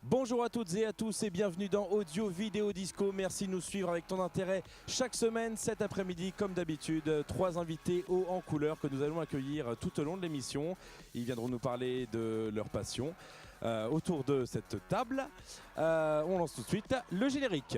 Bonjour à toutes et à tous et bienvenue dans Audio Vidéo Disco. Merci de nous suivre avec ton intérêt chaque semaine. Cet après-midi, comme d'habitude, 3 invités hauts en couleur que nous allons accueillir tout au long de l'émission. Ils viendront nous parler de leur passion autour de cette table. On lance tout de suite le générique.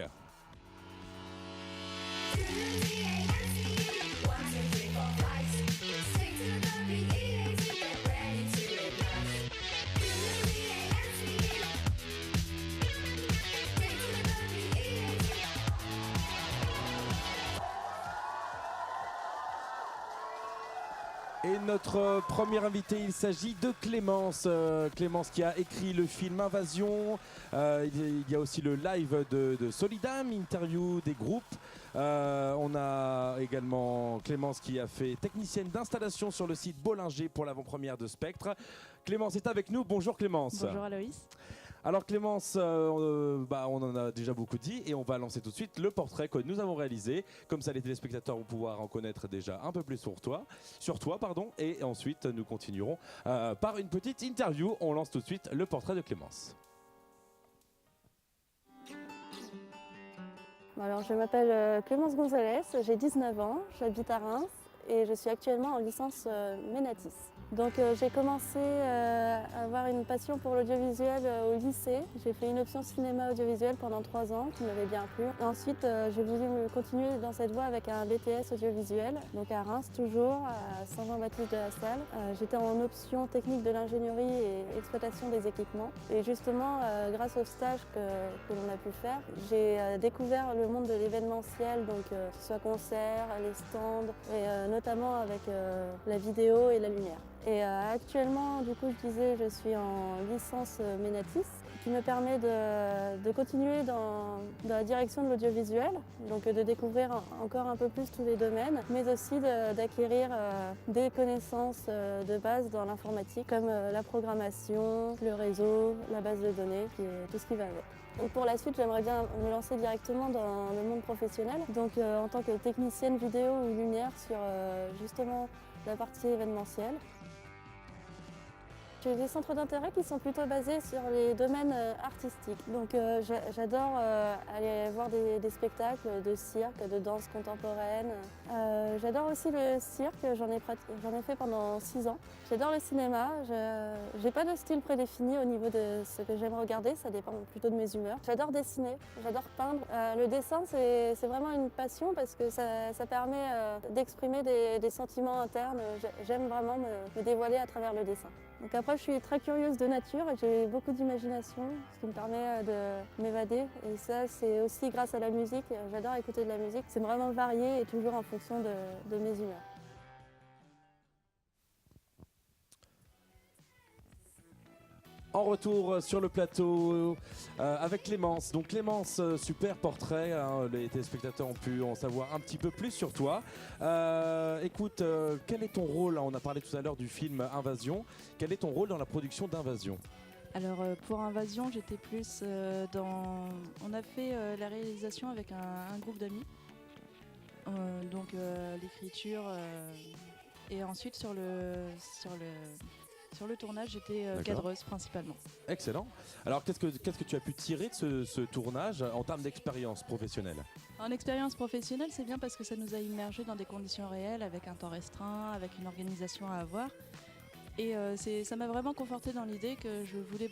Et notre premier invité, il s'agit de Clémence. Clémence qui a écrit le film Invasion. Il y a aussi le live de Solidam, interview des groupes. On a également Clémence qui a fait technicienne d'installation sur le site Bollinger pour l'avant-première de Spectre. Clémence est avec nous. Bonjour Clémence. Bonjour Aloïs. Alors Clémence, on en a déjà beaucoup dit et on va lancer tout de suite le portrait que nous avons réalisé. Comme ça les téléspectateurs vont pouvoir en connaître déjà un peu plus sur toi, et ensuite nous continuerons par une petite interview. On lance tout de suite le portrait de Clémence. Alors, je m'appelle Clémence Gonzalez, j'ai 19 ans, j'habite à Reims et je suis actuellement en licence Ménatis. Donc j'ai commencé à avoir une passion pour l'audiovisuel au lycée. J'ai fait une option cinéma audiovisuel pendant 3 ans qui m'avait bien plu. Et ensuite j'ai voulu continuer dans cette voie avec un BTS audiovisuel, donc à Reims toujours, à Saint-Jean-Baptiste de la Salle. J'étais en option technique de l'ingénierie et exploitation des équipements. Et justement grâce au stage que l'on a pu faire, j'ai découvert le monde de l'événementiel, donc que ce soit concerts, les stands, et notamment avec la vidéo et la lumière. Et actuellement, du coup, je suis en licence Ménatis, qui me permet de continuer dans la direction de l'audiovisuel, donc de découvrir encore un peu plus tous les domaines, mais aussi d'acquérir des connaissances de base dans l'informatique, comme la programmation, le réseau, la base de données, et tout ce qui va avec. Et pour la suite, j'aimerais bien me lancer directement dans le monde professionnel, donc en tant que technicienne vidéo ou lumière sur justement la partie événementielle. J'ai des centres d'intérêt qui sont plutôt basés sur les domaines artistiques. Donc j'adore aller voir des spectacles de cirque, de danse contemporaine. J'adore aussi le cirque, j'en ai fait pendant 6 ans. J'adore le cinéma, j'ai pas de style prédéfini au niveau de ce que j'aime regarder, ça dépend plutôt de mes humeurs. J'adore dessiner, j'adore peindre. Le dessin c'est vraiment une passion parce que ça permet d'exprimer des sentiments internes. J'aime vraiment me dévoiler à travers le dessin. Donc après, je suis très curieuse de nature et j'ai beaucoup d'imagination, ce qui me permet de m'évader. Et ça, c'est aussi grâce à la musique. J'adore écouter de la musique. C'est vraiment varié et toujours en fonction de mes humeurs. En retour sur le plateau avec Clémence. Donc Clémence, super portrait, hein, les téléspectateurs ont pu en savoir un petit peu plus sur toi. Écoute, quel est ton rôle? On a parlé tout à l'heure du film Invasion. Quel est ton rôle dans la production d'Invasion? Alors pour Invasion, j'étais plus dans... On a fait la réalisation avec un groupe d'amis. Donc l'écriture et ensuite sur le tournage, j'étais cadreuse principalement. Excellent. Alors qu'est-ce que tu as pu tirer de ce tournage en termes d'expérience professionnelle? En expérience professionnelle, c'est bien parce que ça nous a immergés dans des conditions réelles, avec un temps restreint, avec une organisation à avoir. Et ça m'a vraiment confortée dans l'idée que je voulais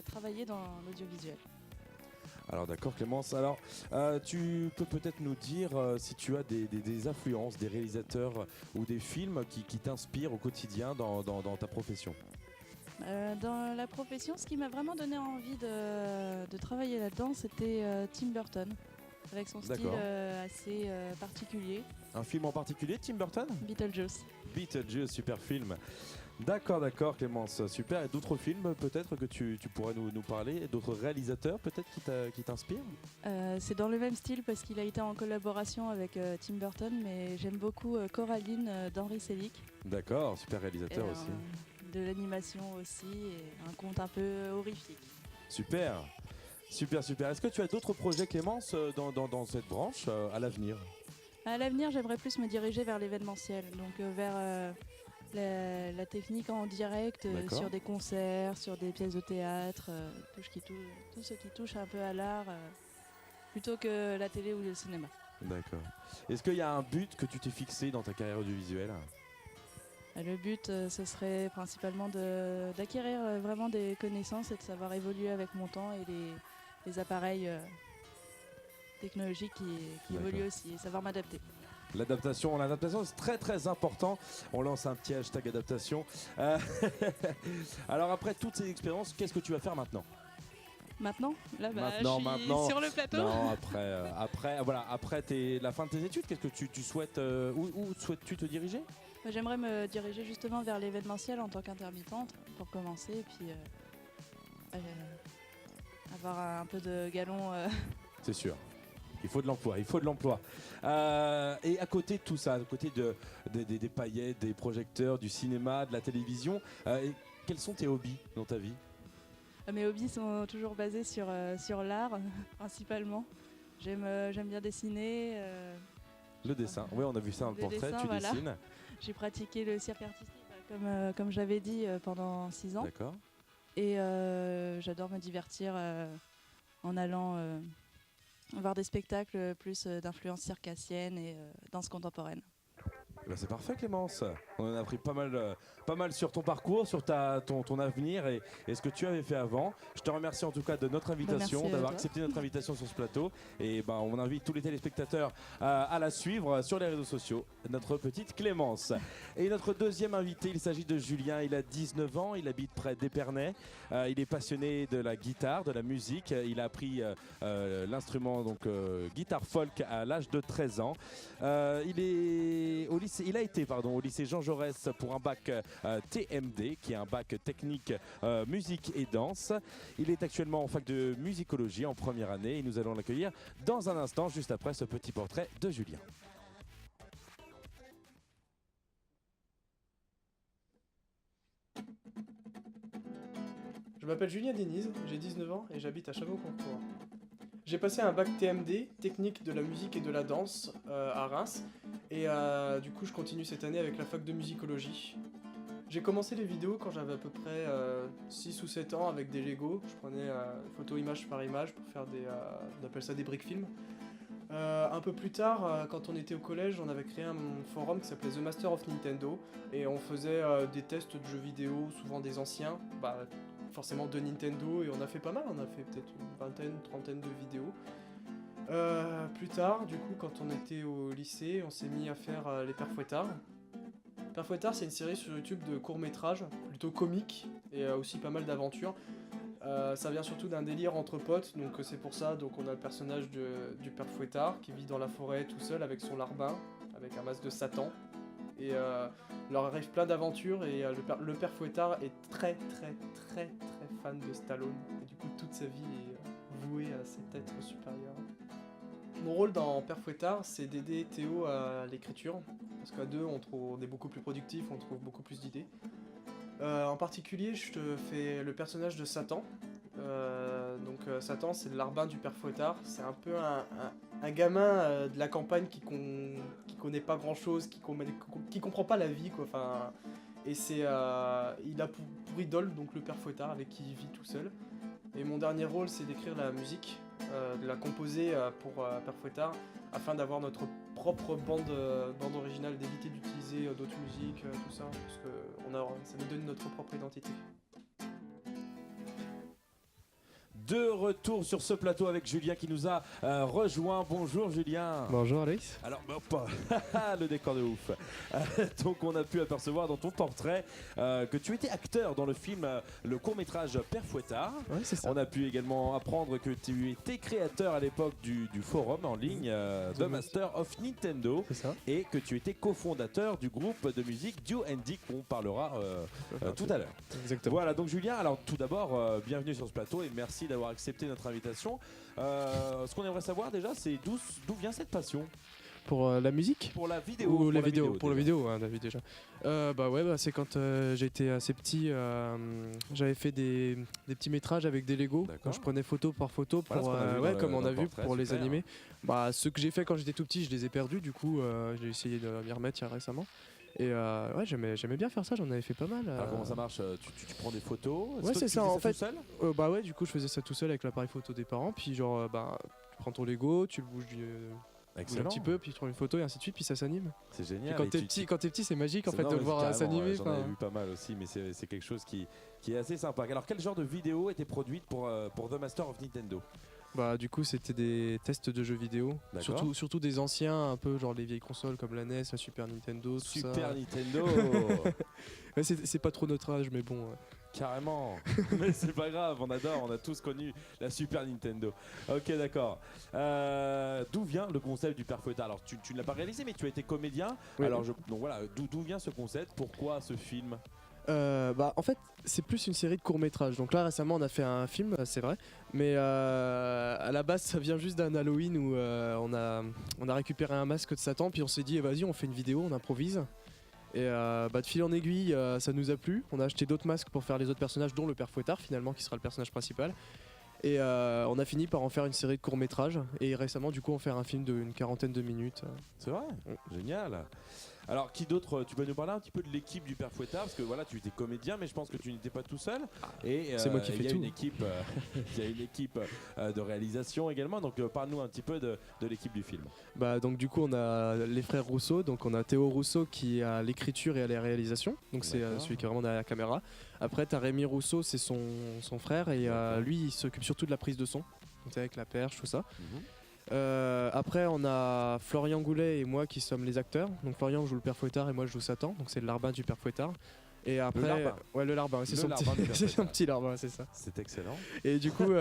travailler dans l'audiovisuel. Alors d'accord Clémence, alors tu peux peut-être nous dire si tu as des influences, des réalisateurs ou des films qui t'inspirent au quotidien dans ta profession? Dans la profession, ce qui m'a vraiment donné envie de travailler là-dedans, c'était Tim Burton, avec son style assez particulier. Un film en particulier, Tim Burton? Beetlejuice. Beetlejuice, super film. D'accord Clémence, super. Et d'autres films peut-être que tu pourrais nous parler? D'autres réalisateurs peut-être qui t'inspirent? C'est dans le même style parce qu'il a été en collaboration avec Tim Burton, mais j'aime beaucoup Coraline d'Henri Selick. D'accord, super réalisateur aussi. De l'animation aussi, et un conte un peu horrifique. Super. Est-ce que tu as d'autres projets Clémence dans cette branche à l'avenir? À l'avenir, j'aimerais plus me diriger vers l'événementiel, donc vers la technique en direct D'accord. sur des concerts, sur des pièces de théâtre, tout ce qui touche un peu à l'art, plutôt que la télé ou le cinéma. D'accord. Est-ce qu'il y a un but que tu t'es fixé dans ta carrière audiovisuelle? Le but, ce serait principalement d'acquérir vraiment des connaissances et de savoir évoluer avec mon temps et les appareils technologiques qui D'accord. évoluent aussi et savoir m'adapter. L'adaptation, c'est très très important. On lance un petit hashtag adaptation. Alors après toutes ces expériences, qu'est-ce que tu vas faire maintenant? Maintenant, là, Maintenant. sur le plateau. Non, après la fin de tes études, qu'est-ce que tu souhaites, où souhaites-tu te diriger? J'aimerais me diriger justement vers l'événementiel en tant qu'intermittente pour commencer et puis avoir un peu de galon. C'est sûr. Il faut de l'emploi. Et à côté de tout ça, à côté des paillettes, des projecteurs, du cinéma, de la télévision, quels sont tes hobbies dans ta vie? Mes hobbies sont toujours basés sur l'art, principalement. J'aime bien dessiner. Le dessin, oui, on a vu ça dans le portrait, dessin, tu voilà. dessines. J'ai pratiqué le cirque artistique, comme j'avais dit, pendant 6 ans. D'accord. Et j'adore me divertir en allant voir des spectacles plus d'influence circassienne et danse contemporaine. Ben c'est parfait Clémence, on en a appris pas mal sur ton parcours, sur ton avenir et ce que tu avais fait avant. Je te remercie en tout cas de notre invitation, Merci à d'avoir toi. accepté notre invitation sur ce plateau. Et on invite tous les téléspectateurs à la suivre sur les réseaux sociaux, notre petite Clémence. Et notre deuxième invité, il s'agit de Julien, il a 19 ans, il habite près d'Épernay. Il est passionné de la guitare, de la musique. Il a appris l'instrument guitare folk à l'âge de 13 ans. Il a été au lycée Jean Jaurès pour un bac TMD, qui est un bac technique musique et danse. Il est actuellement en fac de musicologie en première année et nous allons l'accueillir dans un instant, juste après ce petit portrait de Julien. Je m'appelle Julien Denise, j'ai 19 ans et j'habite à Chavaux-Contour. J'ai passé un bac TMD, technique de la musique et de la danse, à Reims. Et du coup, je continue cette année avec la fac de musicologie. J'ai commencé les vidéos quand j'avais à peu près 6 ou 7 ans avec des Lego. Je prenais photo image par image pour faire on appelle ça des brick films. Un peu plus tard, quand on était au collège, on avait créé un forum qui s'appelait The Master of Nintendo. Et on faisait des tests de jeux vidéo, souvent des anciens. Forcément de Nintendo, et on a fait pas mal, on a fait peut-être une trentaine de vidéos. Plus tard, du coup, quand on était au lycée, on s'est mis à faire les Pères Fouettards. Pères Fouettards, c'est une série sur YouTube de courts-métrages, plutôt comiques, et aussi pas mal d'aventures. Ça vient surtout d'un délire entre potes, donc c'est pour ça, on a le personnage du Père Fouettard qui vit dans la forêt tout seul avec son larbin, avec un masque de Satan. Et il leur arrive plein d'aventures et le Père Fouettard est très fan de Stallone. Et du coup, toute sa vie est vouée à cet être supérieur. Mon rôle dans Père Fouettard, c'est d'aider Théo à l'écriture. Parce qu'à deux, on est beaucoup plus productif, on trouve beaucoup plus d'idées. En particulier, je te fais le personnage de Satan. Satan, c'est le larbin du Père Fouettard. C'est un peu un gamin de la campagne qui connaît pas grand chose, qui comprend pas la vie, quoi. Et il a pour idole le Père Fouettard avec qui il vit tout seul. Et mon dernier rôle, c'est d'écrire la musique, de la composer pour Père Fouettard, afin d'avoir notre propre bande originale, d'éviter d'utiliser d'autres musiques, tout ça, parce que ça nous donne notre propre identité. De retour sur ce plateau avec Julien qui nous a rejoint. Bonjour Julien. Bonjour Alex. Alors, le décor de ouf. Donc on a pu apercevoir dans ton portrait que tu étais acteur dans le film, le court-métrage Père Fouettard. Ouais, c'est ça. On a pu également apprendre que tu étais créateur à l'époque du forum en ligne The Master of Nintendo. C'est ça. Et que tu étais cofondateur du groupe de musique Dio & Dick, qu'on parlera tout à l'heure. Exactement. Voilà, donc Julien, alors tout d'abord, bienvenue sur ce plateau et merci d'avoir accepté notre invitation. Ce qu'on aimerait savoir déjà, c'est d'où vient cette passion Pour la musique pour la vidéo. ou la vidéo? déjà. Pour la vidéo, hein, David, déjà. C'est quand j'étais assez petit, j'avais fait des petits métrages avec des Lego. D'accord. Quand je prenais photo par photo pour, Voilà ce qu'on a vu comme on dans a le vu portrait, pour les super. animer. Ceux que j'ai fait quand j'étais tout petit, je les ai perdus. Du coup, j'ai essayé de m'y remettre récemment. Et ouais, j'aimais bien faire ça, j'en avais fait pas mal. Alors comment ça marche? Tu prends des photos? Ouais, toi c'est que tu ça, fais en fait. tout seul? Bah ouais, du coup, je faisais ça tout seul avec l'appareil photo des parents. Puis genre, tu prends ton Lego, tu le bouges un Excellent. petit peu, puis tu prends une photo et ainsi de suite, puis ça s'anime. C'est Puis génial. quand Et t'es petit, c'est magique en c'est- fait non, de mais le voir carrément, s'animer. ouais, j'en avais vu pas mal aussi, mais c'est quelque chose qui est assez sympa. Alors quel genre de vidéo était produite pour The Master of Nintendo? Bah du coup, c'était des tests de jeux vidéo, D'accord. surtout des anciens, un peu genre les vieilles consoles comme la NES, la Super Nintendo, tout ça. Super Nintendo. Ouais, c'est pas trop notre âge, mais bon. Carrément. Mais c'est pas grave, on adore, on a tous connu la Super Nintendo. Ok, d'accord. D'où vient le concept du Père Fouettard? Alors tu ne l'as pas réalisé, mais tu as été comédien. Oui. Alors donc voilà, d'où vient ce concept? Pourquoi ce film? Bah en fait c'est plus une série de courts-métrages. Donc là récemment on a fait un film, c'est vrai, mais à la base ça vient juste d'un Halloween où on a récupéré un masque de Satan, puis on s'est dit vas-y on fait une vidéo, on improvise. Et de fil en aiguille ça nous a plu. On a acheté d'autres masques pour faire les autres personnages, dont le Père Fouettard finalement qui sera le personnage principal. Et on a fini par en faire une série de courts-métrages. Et récemment du coup on fait un film d'une 40aine de minutes. C'est vrai. Génial. Alors qui d'autre? Tu peux nous parler un petit peu de l'équipe du Père Fouettard, parce que voilà, tu étais comédien, mais je pense que tu n'étais pas tout seul. Et C'est moi qui fais il y a tout. une équipe, il y a une équipe de réalisation également. Donc parle-nous un petit peu de l'équipe du film. Bah donc du coup on a les frères Rousseau, donc on a Théo Rousseau qui est à l'écriture et à la réalisation, donc c'est D'accord. celui qui est vraiment derrière la caméra. Après t'as Rémi Rousseau, c'est son frère, et D'accord. lui il s'occupe surtout de la prise de son, donc avec la perche, tout ça. Mhm. Après on a Florian Goulet et moi qui sommes les acteurs, donc Florian joue le Père Fouettard et moi je joue Satan, donc c'est le larbin du Père Fouettard. Et après, larbin. ouais le larbin, c'est Le son, larbin du Père c'est son Fouettard. petit larbin, c'est ça. C'est excellent. Et du coup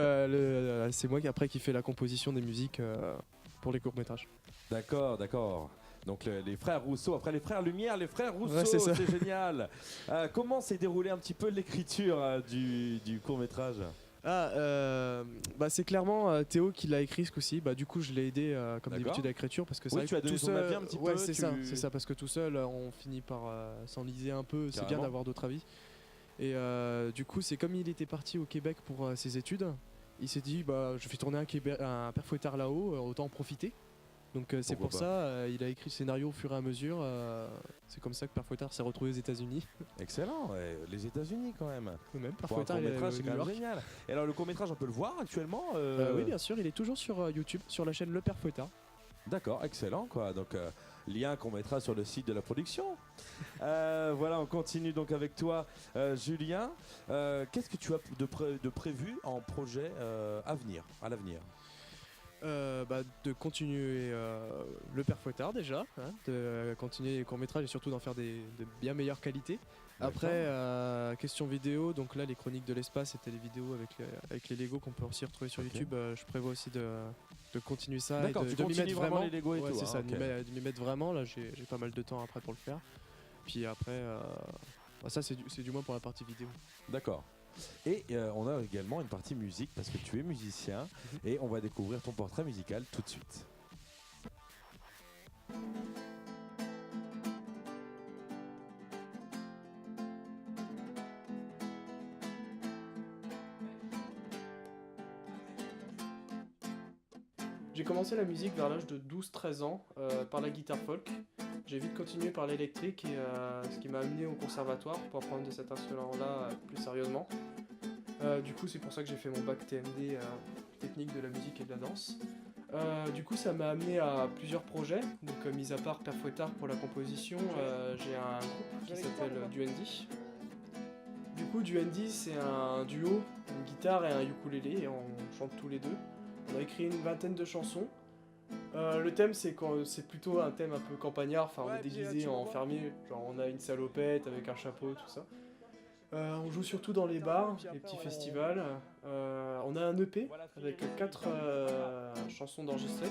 c'est moi qui après qui fait la composition des musiques pour les courts métrages. D'accord, d'accord. Donc les frères Rousseau, après les frères Lumière, les frères Rousseau, Ouais, c'est ça. c'est génial. Comment s'est déroulé un petit peu l'écriture du court métrage? C'est clairement Théo qui l'a écrit ce coup-ci. Bah du coup je l'ai aidé comme D'accord. d'habitude à l'écriture parce que c'est Oui, vrai tu as que donné tout ton seul, avis un petit ouais, peu, c'est ça parce que tout seul on finit par s'enliser un peu. C'est bien Carrément. d'avoir d'autres avis. Et du coup c'est comme il était parti au Québec pour ses études, il s'est dit bah je vais tourner un Père Fouettard là-haut, autant en profiter. Donc c'est Pourquoi pour ça il a écrit le scénario au fur et à mesure. C'est comme ça que Père Fouettard s'est retrouvé aux États-Unis. Excellent, ouais, les États-Unis quand même. Ou même Père Pour un Fouettard court il est métrage, c'est à quand New même York. génial. Et alors le court métrage, on peut le voir actuellement? Oui bien sûr, il est toujours sur YouTube, sur la chaîne Le Père Fouettard. D'accord, excellent quoi. Donc lien qu'on mettra sur le site de la production. Voilà, on continue donc avec toi, Julien. Qu'est-ce que tu as de prévu en projet à l'avenir? De continuer le Père Fouettard déjà, hein, de continuer les courts-métrages et surtout d'en faire de bien meilleures qualités. Après, question vidéo, donc là les chroniques de l'espace, c'était les vidéos avec les Lego qu'on peut aussi retrouver sur Ok. YouTube. Je prévois aussi de continuer ça et D'accord, de tu m'y continues mettre vraiment vraiment. les Lego et Ouais, tout, c'est hein, ça, ok. de m'y mettre vraiment. Là j'ai pas mal de temps après pour le faire. Puis après, ça c'est du moins pour la partie vidéo. D'accord. Et on a également une partie musique parce que tu es musicien et on va découvrir ton portrait musical tout de suite. J'ai commencé la musique vers l'âge de 12-13 ans par la guitare folk. J'ai vite continué par l'électrique et ce qui m'a amené au conservatoire pour apprendre de cet instrument-là plus sérieusement. Du coup, c'est pour ça que j'ai fait mon bac TMD, technique de la musique et de la danse. Du coup, ça m'a amené à plusieurs projets. Donc, mis à part Père Fouettard pour la composition, j'ai un groupe qui s'appelle Duendi. Du coup, Duendi, c'est un duo, une guitare et un ukulélé, et on chante tous les deux. On a écrit une vingtaine de chansons. Le thème, c'est plutôt un thème un peu campagnard, enfin on est déguisé en fermier, genre on a une salopette avec un chapeau, tout ça. On joue surtout dans les bars, les petits festivals. On a un EP avec 4 chansons d'enregistrées.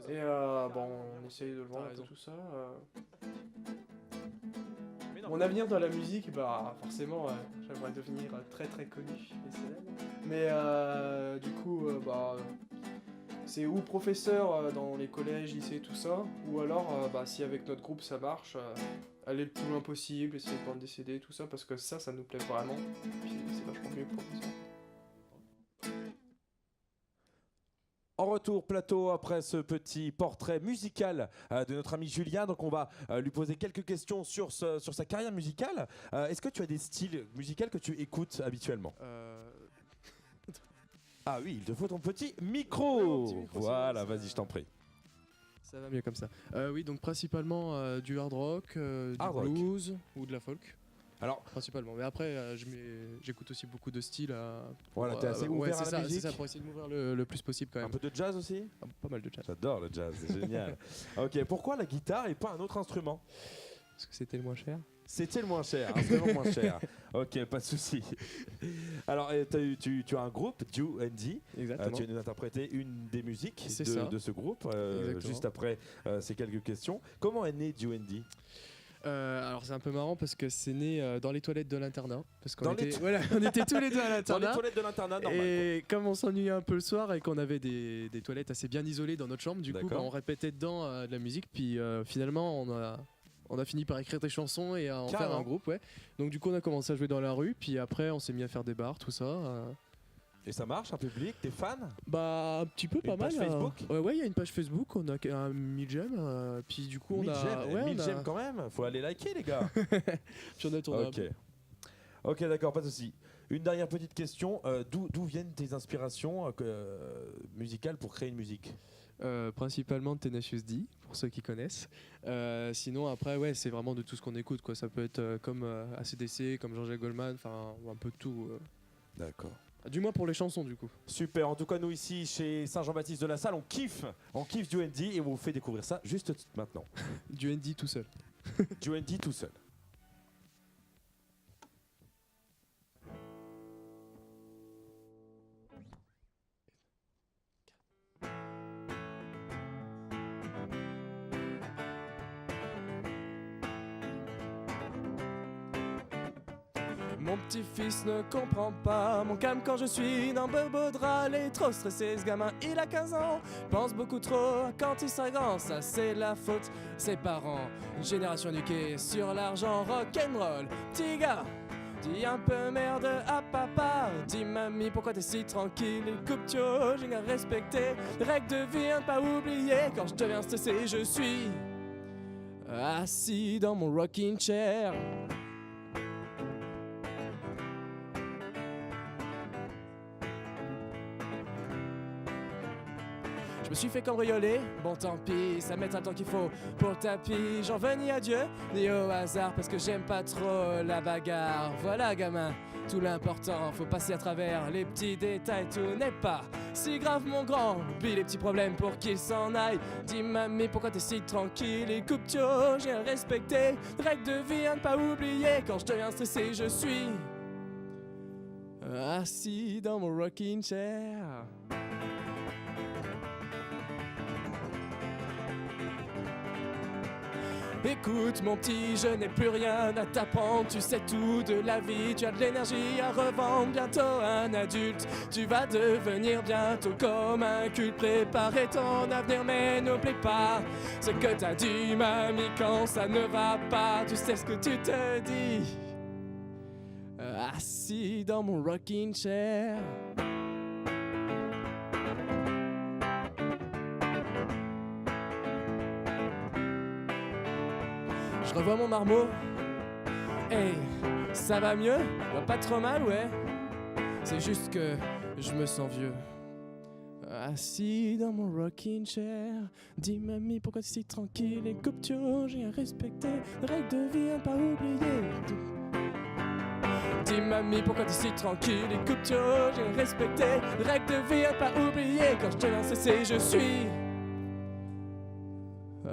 Et on essaye de le vendre un peu tout ça. Mon avenir dans la musique, forcément, j'aimerais devenir très très connu et célèbre. Mais du coup, c'est ou professeur dans les collèges, lycées, tout ça, ou alors, si avec notre groupe ça marche, aller le plus loin possible, essayer de vendre des CD, tout ça, parce que ça nous plaît vraiment. Puis c'est vachement mieux que professeur. En retour plateau après ce petit portrait musical de notre ami Julien. Donc on va lui poser quelques questions sur sa carrière musicale. Est-ce que tu as des styles musicaux que tu écoutes habituellement? Ah oui, il te faut ton petit micro. Petit micro, Voilà, c'est vrai, vas-y, je t'en prie. Ça va mieux comme ça. Oui, donc principalement du hard rock, du Hard rock. blues ou de la folk. Alors, Principalement. Mais après, j'écoute aussi beaucoup de styles. voilà, t'es assez ouvert à la c'est musique. ça, pour essayer de m'ouvrir le plus possible quand Un même. peu de jazz aussi? Pas mal de jazz. J'adore le jazz, c'est génial. Ok, pourquoi la guitare et pas un autre instrument? Parce que c'était le moins cher. C'était le moins cher, instrument moins cher. Ok, pas de souci. Alors, tu as un groupe, Do&D. Exactement. Tu viens de nous interpréter une des musiques C'est ça. de ce groupe, Exactement. juste après ces quelques questions. Comment est né Do&D? Alors c'est un peu marrant parce que c'est né dans les toilettes de l'internat. Parce qu'on Dans les était, voilà, on était tous les deux à Dans les l'internat. toilettes de l'internat, normal. Et comme on s'ennuyait un peu le soir et qu'on avait des toilettes assez bien isolées dans notre chambre, du coup D'accord. on répétait dedans de la musique. Puis finalement on a fini par écrire des chansons et à en faire Carrément. un groupe. Ouais. Donc du coup on a commencé à jouer dans la rue. Puis après on s'est mis à faire des bars, tout ça. Et ça marche, un public, t'es fan? Bah un petit peu Une pas mal. page Facebook Ouais, il y a une page Facebook, on a un 1000 j'aime. Puis du coup on 1000 a... j'aime, ouais, 1000 on a- j'aime quand même, faut aller liker les gars. Puis on a tourné un Ok. peu. Ok, d'accord, pas de souci. Une dernière petite question, d'où viennent tes inspirations musicales pour créer une musique? Principalement de Tenacious D, pour ceux qui connaissent. Sinon, après, ouais, c'est vraiment de tout ce qu'on écoute, quoi. Ça peut être comme AC/DC, comme Jean-Jacques Goldman, enfin, un peu de tout. D'accord. Du moins pour les chansons, du coup. Super, en tout cas nous ici chez Saint-Jean-Baptiste de la Salle, on kiffe Do&D et on vous fait découvrir ça juste maintenant. Du ND tout seul. Do&D tout seul. Mon petit-fils ne comprend pas mon calme quand je suis dans Beau-Drap. Il est trop stressé, ce gamin, il a 15 ans. Pense beaucoup trop quand il sera grand, ça c'est la faute ses parents. Une génération éduquée sur l'argent, rock'n'roll. Petit gars, dis un peu merde à papa. Dis mamie, pourquoi t'es si tranquille? Les coupes j'ai à respecter. Les règles de vie à ne pas oublier. Quand je deviens stressé, je suis assis dans mon rocking chair. Je me suis fait cambrioler, bon tant pis, ça met un temps qu'il faut pour le tapis. J'en veux ni à Dieu, ni au hasard, parce que j'aime pas trop la bagarre. Voilà gamin, tout l'important, faut passer à travers les petits détails. Tout n'est pas si grave mon grand, oublie les petits problèmes pour qu'ils s'en aillent. Dis mamie, pourquoi t'es si tranquille? Les coupes j'ai à respecter, règles de vie à ne pas oublier. Quand je deviens stressé, je suis assis dans mon rocking chair. Écoute mon petit, je n'ai plus rien à t'apprendre. Tu sais tout de la vie, tu as de l'énergie à revendre. Bientôt un adulte, tu vas devenir bientôt comme un culte. Préparer ton avenir, mais n'oublie pas ce que t'as dit, mamie, quand ça ne va pas. Tu sais ce que tu te dis, assis dans mon rocking chair. Je revois mon marmot. Hey, ça va mieux? Ouais, pas trop mal, ouais. C'est juste que je me sens vieux. Assis dans mon rocking chair. Dis mamie, pourquoi t'es si tranquille? Les coupes j'ai à respecter. Les règles de vie à pas oublier. Dis mamie, pourquoi t'es si tranquille? Les coupes j'ai à respecter. Les règles de vie à pas oublier. Quand je te lance cesser, je suis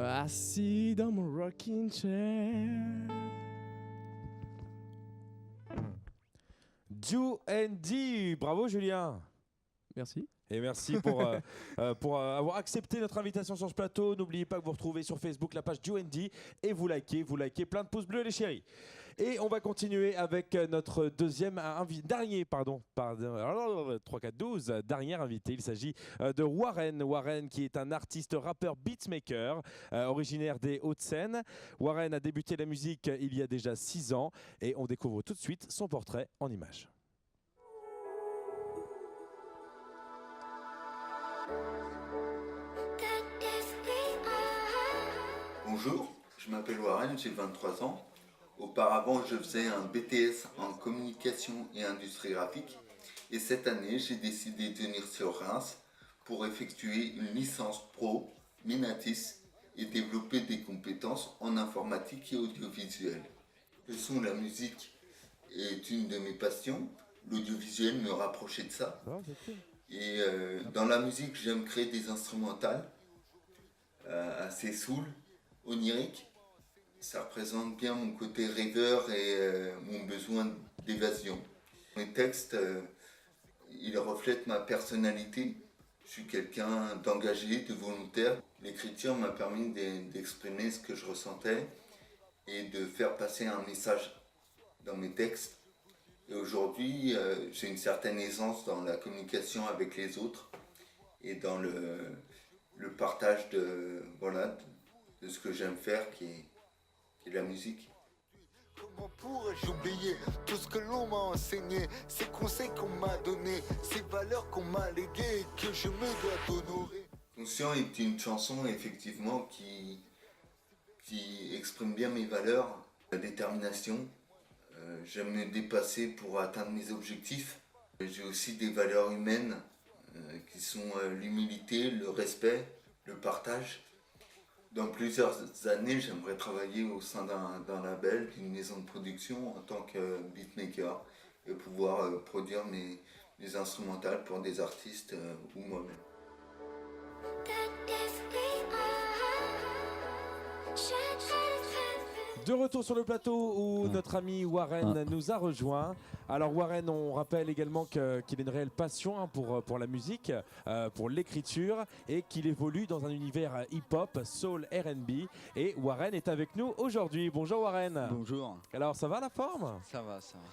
assis dans mon rocking chair. Do&D, bravo Julien. Merci. Et merci pour avoir accepté notre invitation sur ce plateau. N'oubliez pas que vous retrouvez sur Facebook la page Do&D et vous likez plein de pouces bleus les chéris. Et on va continuer avec notre dernier invité. Il s'agit de Warren. Warren qui est un artiste rappeur beatmaker originaire des Hauts-de-Seine. Warren a débuté la musique il y a déjà 6 ans et on découvre tout de suite son portrait en images. Bonjour, je m'appelle Warren, j'ai 23 ans. Auparavant, je faisais un BTS en communication et industrie graphique. Et cette année, j'ai décidé de venir sur Reims pour effectuer une licence pro Minatis et développer des compétences en informatique et audiovisuel. Le son, la musique est une de mes passions. L'audiovisuel me rapprochait de ça. Et dans la musique, j'aime créer des instrumentales assez soul, oniriques. Ça représente bien mon côté rêveur et mon besoin d'évasion. Mes textes, ils reflètent ma personnalité. Je suis quelqu'un d'engagé, de volontaire. L'écriture m'a permis d'exprimer ce que je ressentais et de faire passer un message dans mes textes. Et aujourd'hui, j'ai une certaine aisance dans la communication avec les autres et dans le partage de ce que j'aime faire, qui est la musique. Comment pourrais-je oublier tout ce que l'on m'a enseigné, ces conseils qu'on m'a donnés, ces valeurs qu'on m'a léguées et que je me dois d'honorer. Conscient est une chanson effectivement qui exprime bien mes valeurs, la détermination. J'aime me dépasser pour atteindre mes objectifs. J'ai aussi des valeurs humaines qui sont l'humilité, le respect, le partage. Dans plusieurs années, j'aimerais travailler au sein d'un label, d'une maison de production en tant que beatmaker et pouvoir produire mes instrumentales pour des artistes ou moi-même. De retour sur le plateau où notre ami Warren nous a rejoint. Alors Warren, on rappelle également qu'il a une réelle passion pour la musique, pour l'écriture et qu'il évolue dans un univers hip-hop, soul, R&B. Et Warren est avec nous aujourd'hui. Bonjour Warren. Bonjour. Alors ça va la forme ? Ça va, ça va.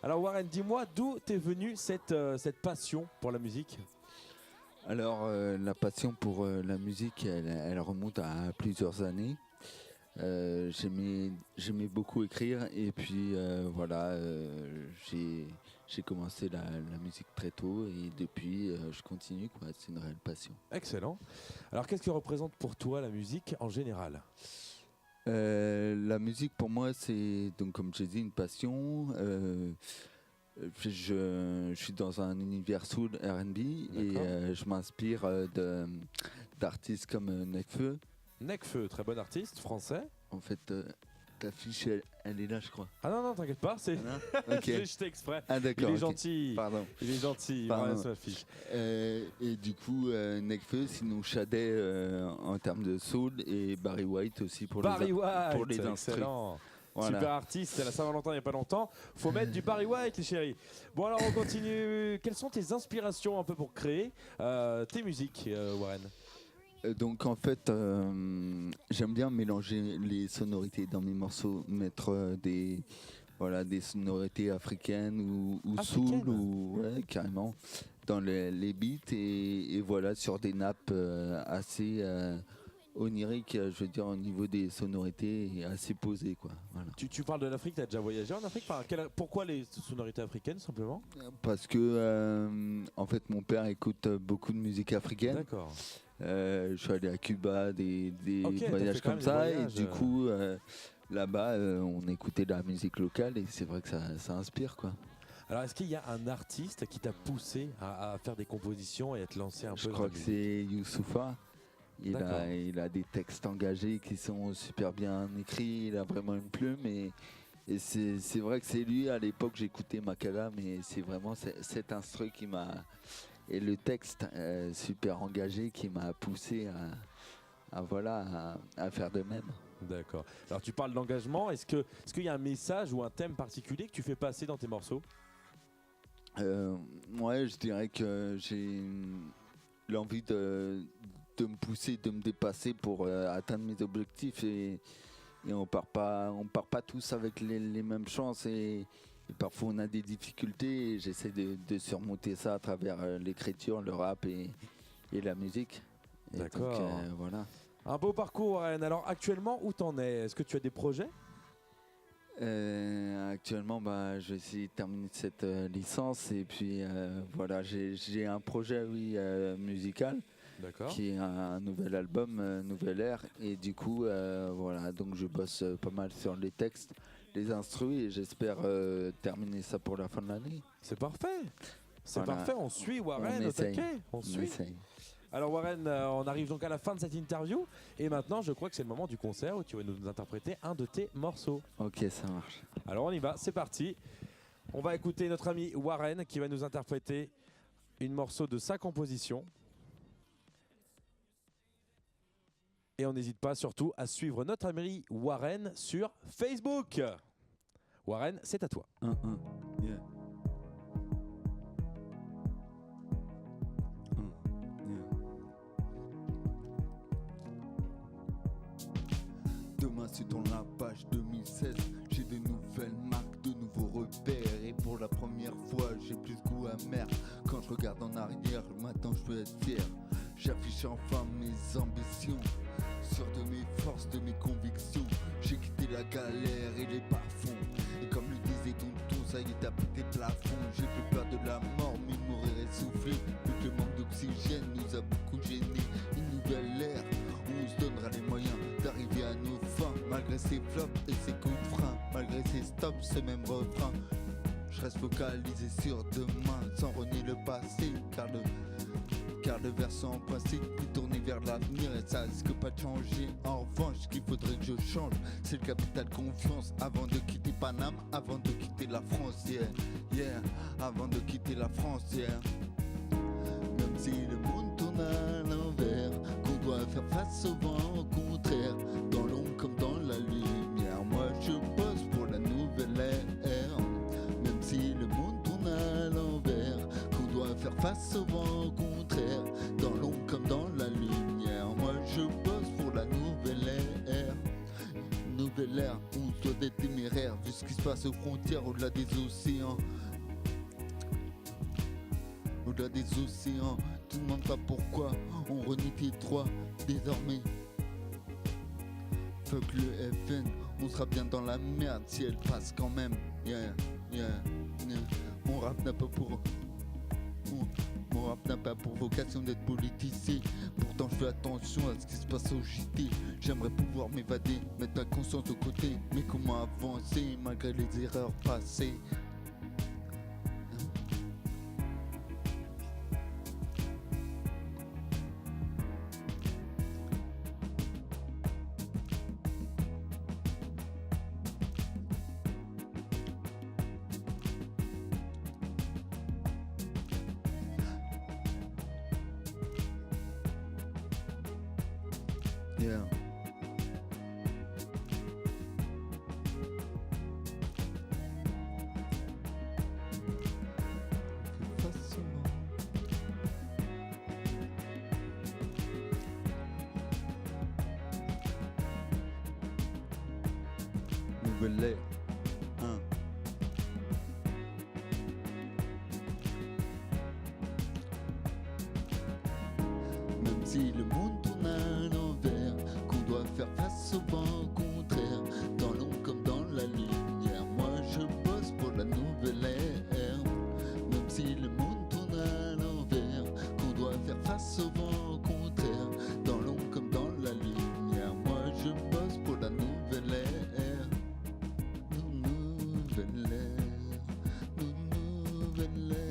Alors Warren, dis-moi d'où t'es venue cette passion pour la musique ? Alors la passion pour la musique, elle remonte à plusieurs années. J'aimais beaucoup écrire et puis j'ai commencé la musique très tôt et depuis je continue, quoi. C'est une réelle passion. Excellent. Alors qu'est-ce que représente pour toi la musique en général ? La musique pour moi c'est donc comme j'ai dit une passion. Je suis dans un univers soul R&B et je m'inspire d'artistes comme Nekfeu. Nekfeu, très bon artiste français. En fait, ta fiche, elle est là, je crois. Ah non, t'inquiète pas, c'est. Okay. Je l'ai jeté exprès. Ah d'accord. Il est gentil. Pardon. Il est gentil. Il Pardon. reste ma fiche. Et du coup, Nekfeu, sinon Shadé en termes de soul et Barry White aussi pour les instruments. Excellent. Voilà. Super artiste, c'est la Saint-Valentin il n'y a pas longtemps. Faut mettre du Barry White, les chéris. Bon, alors on continue. Quelles sont tes inspirations un peu pour créer tes musiques, Warren ? Donc en fait, j'aime bien mélanger les sonorités dans mes morceaux, mettre des sonorités africaines ou soul ou carrément dans les beats et voilà sur des nappes assez oniriques, je veux dire au niveau des sonorités et assez posées, quoi. Voilà. Tu parles de l'Afrique, tu as déjà voyagé en Afrique. Pourquoi les sonorités africaines simplement ? Parce que en fait mon père écoute beaucoup de musique africaine. D'accord. Je suis allé à Cuba, des voyages comme ça, et du coup, là-bas, on écoutait de la musique locale, et c'est vrai que ça inspire, quoi. Alors, est-ce qu'il y a un artiste qui t'a poussé à faire des compositions et à te lancer un peu ? Je crois que c'est Youssoupha. Il a des textes engagés qui sont super bien écrits, il a vraiment une plume, et c'est vrai que c'est lui, à l'époque, j'écoutais Makala, mais c'est vraiment cet instru qui m'a... Et le texte super engagé qui m'a poussé à faire de même. D'accord. Alors tu parles d'engagement, est-ce qu'il y a un message ou un thème particulier que tu fais passer dans tes morceaux ? Ouais, je dirais que j'ai l'envie de me pousser, de me dépasser pour atteindre mes objectifs et on part pas tous avec les mêmes chances et parfois on a des difficultés et j'essaie de surmonter ça à travers l'écriture, le rap et la musique. Et d'accord. Donc, voilà. Un beau parcours, Warren. Alors actuellement, où t'en es ? Est-ce que tu as des projets ? Actuellement, je vais essayer de terminer cette licence et puis voilà, j'ai un projet musical D'accord. qui est un nouvel album, nouvelle ère. Et du coup, voilà, donc je bosse pas mal sur les textes, les instrus, et j'espère terminer ça pour la fin de l'année. C'est parfait. C'est Voilà. parfait, on suit Warren au essaye. taquet. On suit. essaye. Alors Warren, on arrive donc à la fin de cette interview. Et maintenant, je crois que c'est le moment du concert où tu vas nous interpréter un de tes morceaux. Ok, ça marche. Alors on y va, c'est parti. On va écouter notre ami Warren qui va nous interpréter un morceau de sa composition. Et on n'hésite pas surtout à suivre notre ami Warren sur Facebook. Warren, c'est à toi. Yeah. Demain c'est dans la page 2016, j'ai de nouvelles marques, de nouveaux repères. Et pour la première fois j'ai plus de goût amer. Quand je regarde en arrière, maintenant je peux être fier. J'affiche enfin mes ambitions, sûr de mes forces, de mes convictions. J'ai quitté la galère et les bas-fonds. Et comme le disait Tonton, ça y est, t'as pété plafond. J'ai plus peur de la mort, mais mourir essoufflé. Vu que le manque d'oxygène nous a beaucoup gênés. Une nouvelle ère où on se donnera les moyens d'arriver à nos fins. Malgré ces flops et ces coups de frein, malgré ces stops, ce même refrain. Je reste focalisé sur demain, sans renier le passé, car le versant passé est tourné vers l'avenir et ça risque pas de changer. En revanche, ce qu'il faudrait que je change, c'est le capital confiance. Avant de quitter Paname, avant de quitter la France, yeah, avant de quitter la France, yeah. Même si le monde tourne à l'envers, qu'on doit faire face au vent contraire, dans l'ombre comme dans la lumière, moi je bosse pour la nouvelle ère. Même si le monde tourne à l'envers, qu'on doit faire face au vent contraire, dans l'ombre comme dans la lumière, moi je bosse pour la nouvelle ère. Nouvelle ère où on doit être téméraire, vu ce qui se passe aux frontières au-delà des océans. Au-delà des océans, tu ne demandes pas pourquoi on renie tes droits désormais. Fuck le FN, on sera bien dans la merde si elle passe quand même. Yeah, yeah, yeah. Mon rap n'a pas pour... Mon rap n'a pas pour vocation d'être politisé. Pourtant je fais attention à ce qui se passe au JT. J'aimerais pouvoir m'évader, mettre ta conscience de côté. Mais comment avancer malgré les erreurs passées? Yeah. Nouvelle ère. Même si le monde tourne à l'envers, qu'on doit faire face au vent contraire, dans l'ombre comme dans la lumière, moi je bosse pour la nouvelle ère. Même si le monde tourne à l'envers, qu'on doit faire face au vent contraire, dans l'ombre comme dans la lumière, moi je bosse pour la nouvelle ère. Nouvelle ère, nouvelle ère.